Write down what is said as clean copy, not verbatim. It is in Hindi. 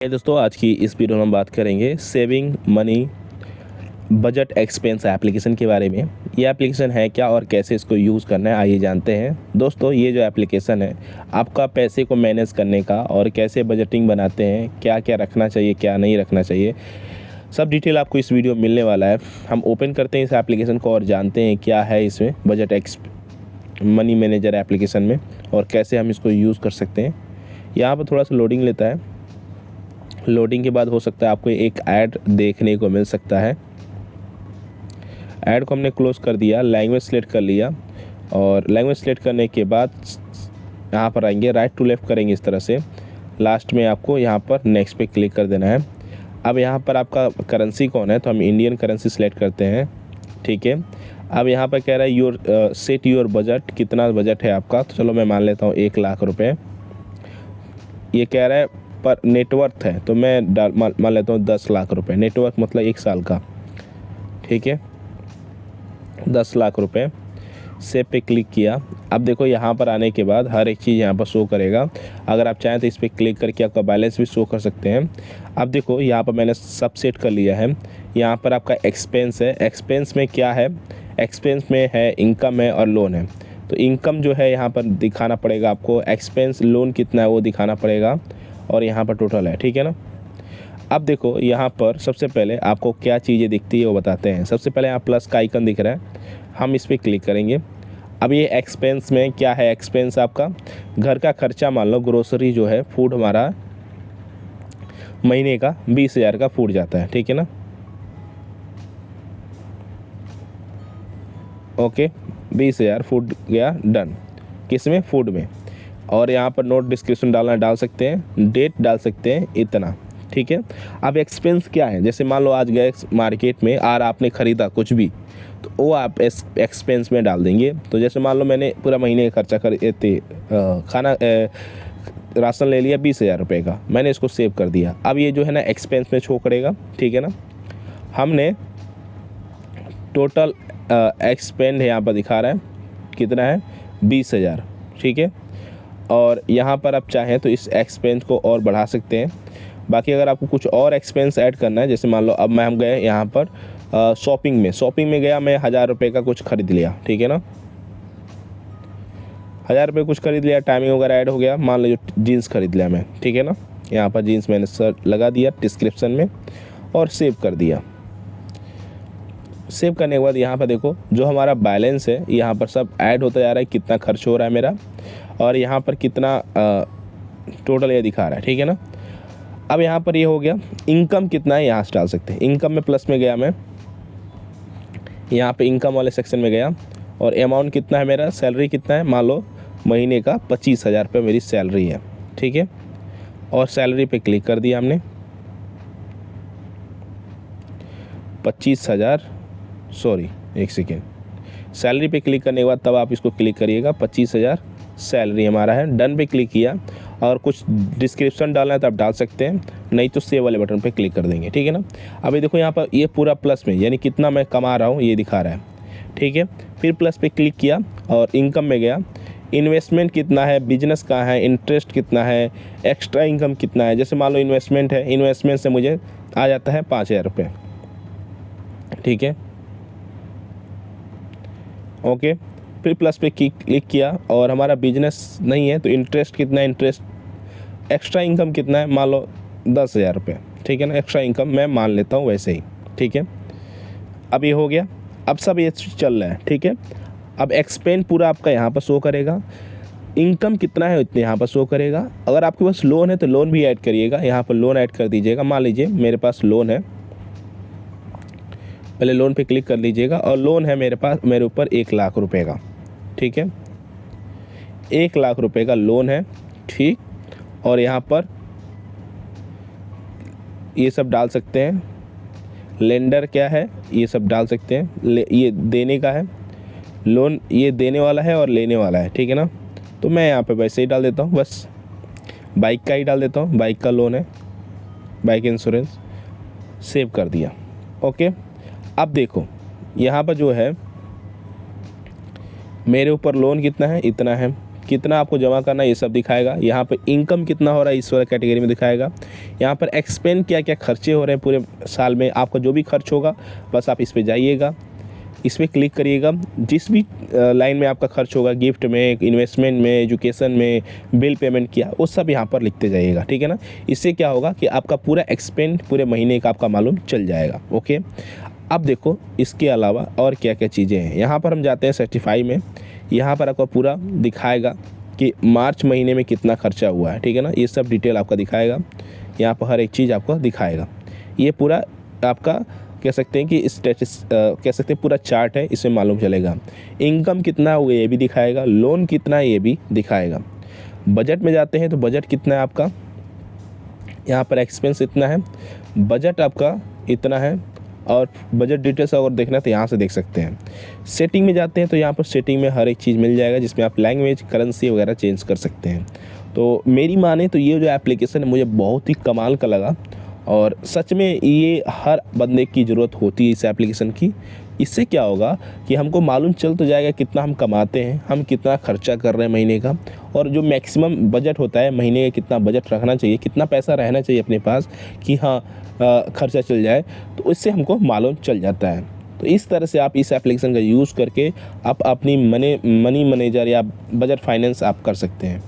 दोस्तों, आज की इस वीडियो में हम बात करेंगे saving money budget expense application के बारे में। ये एप्लीकेशन है क्या और कैसे इसको यूज़ करना है, आइए जानते हैं। दोस्तों, ये जो एप्लीकेशन है आपका पैसे को मैनेज करने का और कैसे बजटिंग बनाते हैं, क्या क्या रखना चाहिए क्या नहीं रखना चाहिए, सब डिटेल आपको इस वीडियो में मिलने वाला है। हम ओपन करते हैं इस एप्लीकेशन को और जानते हैं क्या है इसमें बजट मनी मैनेजर एप्लीकेशन में और कैसे हम इसको यूज़ कर सकते हैं। यहाँ पर थोड़ा सा लोडिंग लेता है। लोडिंग के बाद हो सकता है आपको एक ऐड देखने को मिल सकता है। ऐड को हमने क्लोज कर दिया, लैंग्वेज सेलेक्ट कर लिया और लैंग्वेज सेलेक्ट करने के बाद यहाँ पर आएंगे, राइट टू लेफ़्ट करेंगे इस तरह से। लास्ट में आपको यहाँ पर नेक्स्ट पे क्लिक कर देना है। अब यहाँ पर आपका करेंसी कौन है, तो हम इंडियन करेंसी सेलेक्ट करते हैं। ठीक है, अब यहाँ पर कह रहा है सेट योर बजट, कितना बजट है आपका। तो चलो मैं मान लेता हूँ 1 लाख रुपये। ये कह रहा है पर नेटवर्थ है तो मैं मान लेता हूँ 10 लाख रुपए। नेटवर्थ मतलब 1 साल का। ठीक है, 10 लाख रुपए। सेव पे क्लिक किया। अब देखो यहाँ पर आने के बाद हर एक चीज़ यहाँ पर शो करेगा। अगर आप चाहें तो इस पर क्लिक करके आपका बैलेंस भी शो कर सकते हैं। अब देखो यहाँ पर मैंने सब सेट कर लिया है। यहाँ पर आपका एक्सपेंस है। एक्सपेंस में क्या है, एक्सपेंस में है इनकम है और लोन है। तो इनकम जो है यहाँ पर दिखाना पड़ेगा आपको, एक्सपेंस लोन कितना है वो दिखाना पड़ेगा और यहाँ पर टोटल है। ठीक है ना। अब देखो यहाँ पर सबसे पहले आपको क्या चीज़ें दिखती है वो बताते हैं। सबसे पहले यहाँ प्लस का आइकन दिख रहा है, हम इस पर क्लिक करेंगे। अब ये एक्सपेंस में क्या है, एक्सपेंस आपका घर का खर्चा, मान लो ग्रोसरी जो है, फूड हमारा महीने का 20,000 का फूड जाता है। ठीक है ना। ओके, 20,000 फूड गया, डन। किस में, फूड में। और यहाँ पर नोट डिस्क्रिप्शन डालना डाल सकते हैं, डेट डाल सकते हैं, इतना। ठीक है। अब एक्सपेंस क्या है, जैसे मान लो आज गए मार्केट में और आपने ख़रीदा कुछ भी, तो वो आप एक्सपेंस में डाल देंगे। तो जैसे मान लो मैंने पूरा महीने का खर्चा राशन ले लिया 20,000 रुपये का, मैंने इसको सेव कर दिया। अब ये जो है ना एक्सपेंस में शो करेगा। ठीक है ना। हमने टोटल एक्सपेंड यहाँ पर दिखा रहा है कितना है, 20,000। ठीक है। और यहाँ पर आप चाहें तो इस एक्सपेंस को और बढ़ा सकते हैं। बाकी अगर आपको कुछ और एक्सपेंस ऐड करना है, जैसे मान लो अब हम गए यहाँ पर शॉपिंग में गया, मैं 1,000 रुपये का कुछ खरीद लिया। ठीक है ना, 1,000 रुपये कुछ खरीद लिया, टाइमिंग वगैरह ऐड हो गया। मान लो जीन्स खरीद लिया मैं। ठीक है ना, यहाँ पर जीन्स मैंने सर्च लगा दिया डिस्क्रिप्शन में और सेव कर दिया। सेव करने के बाद यहाँ पर देखो जो हमारा बैलेंस है यहाँ पर सब ऐड होता जा रहा है, कितना खर्च हो रहा है मेरा और यहाँ पर कितना टोटल ये दिखा रहा है। ठीक है ना। अब यहाँ पर ये हो गया, इनकम कितना है यहाँ से डाल सकते हैं। इनकम में प्लस में गया मैं, यहाँ पे इनकम वाले सेक्शन में गया और अमाउंट कितना है मेरा, सैलरी कितना है, मान लो महीने का 25,000 रुपये मेरी सैलरी है। ठीक है। और सैलरी पे क्लिक कर दिया हमने, 25,000, सॉरी एक सेकेंड, सैलरी पे क्लिक करने के बाद तब आप इसको क्लिक करिएगा। 25,000 सैलरी हमारा है। डन पे क्लिक किया और कुछ डिस्क्रिप्शन डालना है तो आप डाल सकते हैं, नहीं तो सेव वाले बटन पे क्लिक कर देंगे। ठीक है ना। अभी देखो यहाँ पर ये पूरा प्लस में, यानी कितना मैं कमा रहा हूँ ये दिखा रहा है। ठीक है। फिर प्लस पे क्लिक किया और इनकम में गया, इन्वेस्टमेंट कितना है, बिजनेस कहाँ है, इंटरेस्ट कितना है, एक्स्ट्रा इनकम कितना है। जैसे मान लो इन्वेस्टमेंट है, इन्वेस्टमेंट से मुझे आ जाता है 5,000 रुपये। ठीक है। ओके, फिर प्लस पे क्लिक किया और हमारा बिजनेस नहीं है तो इंटरेस्ट कितना है, इंटरेस्ट एक्स्ट्रा इनकम कितना है, मान लो 10,000 रुपये। ठीक है ना, एक्स्ट्रा इनकम मैं मान लेता हूँ वैसे ही। ठीक है। अब ये हो गया, अब सब ये चल रहा है। ठीक है। अब एक्सपेंड पूरा आपका यहाँ पर शो करेगा, इनकम कितना है इतने यहाँ पर शो करेगा। अगर आपके पास लोन है तो लोन भी ऐड करिएगा, यहाँ पर लोन ऐड कर दीजिएगा। मान लीजिए मेरे पास लोन है, पहले लोन पे क्लिक कर लीजिएगा और लोन है मेरे ऊपर 1 लाख रुपए का। ठीक है, 1 लाख रुपए का लोन है। ठीक, और यहाँ पर ये सब डाल सकते हैं, लेंडर क्या है ये सब डाल सकते हैं। ये देने का है, लोन ये देने वाला है और लेने वाला है। ठीक है ना। तो मैं यहाँ पे वैसे ही डाल देता हूँ, बस बाइक का ही डाल देता हूँ, बाइक का लोन है, बाइक इंश्योरेंस। सेव कर दिया। ओके, अब देखो यहाँ पर जो है मेरे ऊपर लोन कितना है, इतना है। कितना आपको जमा करना है ये सब दिखाएगा। यहाँ पर इनकम कितना हो रहा है इस वाला कैटेगरी में दिखाएगा। यहाँ पर एक्सपेंड क्या क्या खर्चे हो रहे हैं पूरे साल में, आपका जो भी खर्च होगा बस आप इस पर जाइएगा, इस पर क्लिक करिएगा। जिस भी लाइन में आपका खर्च होगा, गिफ्ट में, इन्वेस्टमेंट में, एजुकेशन में, बिल पेमेंट किया, वो सब यहाँ पर लिखते जाइएगा, ठीक है ना। इससे क्या होगा कि आपका पूरा एक्सपेंड पूरे महीने का आपका मालूम चल जाएगा। ओके, अब देखो इसके अलावा और क्या क्या चीज़ें हैं। यहाँ पर हम जाते हैं सर्टिफाई में, यहाँ पर आपको पूरा दिखाएगा कि मार्च महीने में कितना खर्चा हुआ है, ठीक है ना। ये सब डिटेल आपका दिखाएगा, यहाँ पर हर एक चीज़ आपको दिखाएगा। ये पूरा आपका कह सकते हैं कि स्टेटस कह सकते हैं पूरा चार्ट है, इसमें मालूम चलेगा। इनकम कितना हुआ ये भी दिखाएगा, लोन कितना है ये भी दिखाएगा। बजट में जाते हैं तो बजट कितना है आपका, यहाँ पर एक्सपेंस इतना है, बजट आपका इतना है, और बजट डिटेल्स अगर देखना है तो यहाँ से देख सकते हैं। सेटिंग में जाते हैं तो यहाँ पर सेटिंग में हर एक चीज़ मिल जाएगा, जिसमें आप लैंग्वेज, करेंसी वगैरह चेंज कर सकते हैं। तो मेरी माने तो ये जो एप्लीकेशन है मुझे बहुत ही कमाल का लगा, और सच में ये हर बंदे की ज़रूरत होती है इस एप्लीकेशन की। इससे क्या होगा कि हमको मालूम चल तो जाएगा कितना हम कमाते हैं, हम कितना खर्चा कर रहे हैं महीने का, और जो मैक्सिमम बजट होता है महीने का कितना बजट रखना चाहिए, कितना पैसा रहना चाहिए अपने पास कि हाँ खर्चा चल जाए, तो इससे हमको मालूम चल जाता है। तो इस तरह से आप इस एप्लीकेशन का यूज़ करके आप अपनी मनी मैनेजर या बजट फाइनेंस आप कर सकते हैं।